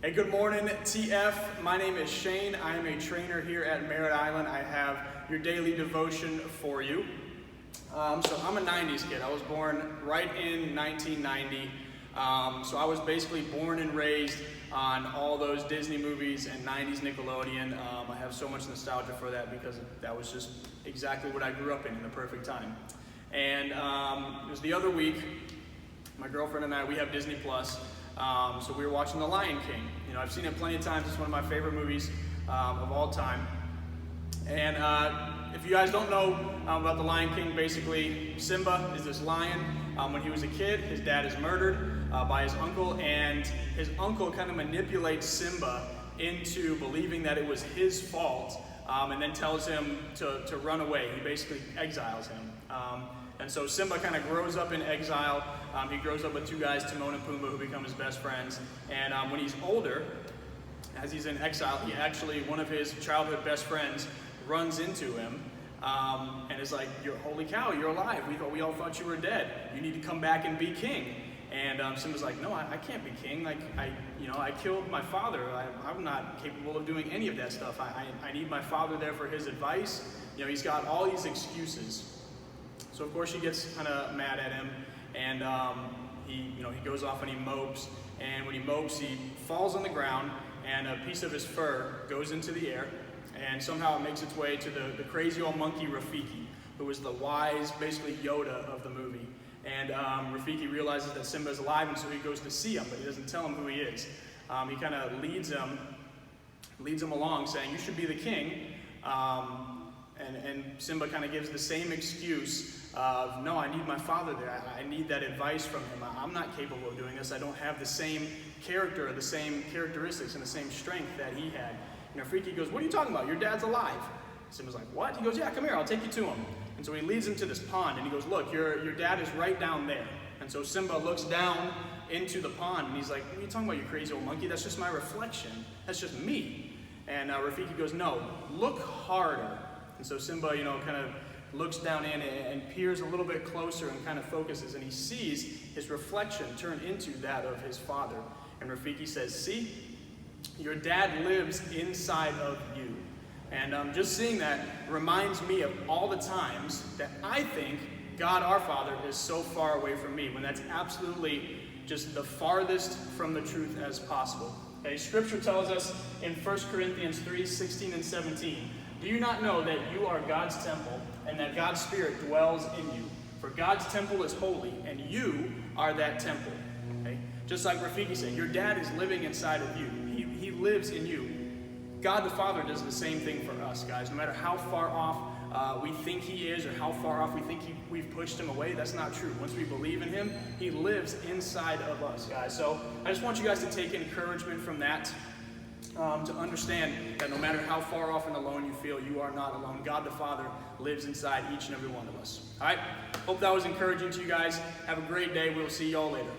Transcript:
Hey, good morning, TF. My name is Shane. I am a trainer here at Merritt Island. I have your daily devotion for you. So I'm a 90s kid. I was born right in 1990. So I was basically born and raised on all those Disney movies and 90s Nickelodeon. I have so much nostalgia for that because that was just exactly what I grew up in the perfect time. And it was the other week, my girlfriend and I, we have Disney Plus. So we were watching The Lion King. You know, I've seen it plenty of times. It's one of my favorite movies of all time. And if you guys don't know about The Lion King, basically Simba is this lion. When he was a kid, his dad is murdered by his uncle, and his uncle kind of manipulates Simba into believing that it was his fault, and then tells him to run away. He basically exiles him. And so Simba kind of grows up in exile. He grows up with two guys, Timon and Pumbaa, who become his best friends. And when he's older, as he's in exile, one of his childhood best friends runs into him and is like, holy cow, you're alive. We all thought you were dead. You need to come back and be king. And Simba's like, no, I can't be king. Like, I killed my father. I'm not capable of doing any of that stuff. I need my father there for his advice. You know, he's got all these excuses. So of course she gets kind of mad at him, and he goes off and he mopes. And when he mopes, he falls on the ground, and a piece of his fur goes into the air, and somehow it makes its way to the crazy old monkey Rafiki, who is the wise, basically Yoda of the movie. And Rafiki realizes that Simba is alive, and so he goes to see him, but he doesn't tell him who he is. He kind of leads him along, saying, "You should be the king." And Simba kind of gives the same excuse of, no, I need my father there. I need that advice from him. I'm not capable of doing this. I don't have the same character, or the same characteristics, and the same strength that he had. And Rafiki goes, "What are you talking about? Your dad's alive." Simba's like, "What?" He goes, "Yeah, come here. I'll take you to him." And so he leads him to this pond, and he goes, "Look, your dad is right down there." And so Simba looks down into the pond, and he's like, "What are you talking about, you crazy old monkey? That's just my reflection. That's just me." And Rafiki goes, "No, look harder." And so Simba, kind of looks down in and peers a little bit closer and kind of focuses, and he sees his reflection turn into that of his father. And Rafiki says, "See, your dad lives inside of you." And just seeing that reminds me of all the times that I think God our Father is so far away from me, when that's absolutely just the farthest from the truth as possible. Okay, Scripture tells us in 1 Corinthians 3:16 and 17, "Do you not know that you are God's temple, and that God's Spirit dwells in you? For God's temple is holy, and you are that temple." Okay? Just like Rafiki said, your dad is living inside of you. He lives in you. God the Father does the same thing for us, guys. No matter how far off we think he is, or how far off we think we've pushed him away, that's not true. Once we believe in him, he lives inside of us, guys. So I just want you guys to take encouragement from that. To understand that no matter how far off and alone you feel, you are not alone. God the Father lives inside each and every one of us. All right? Hope that was encouraging to you guys. Have a great day. We'll see y'all later.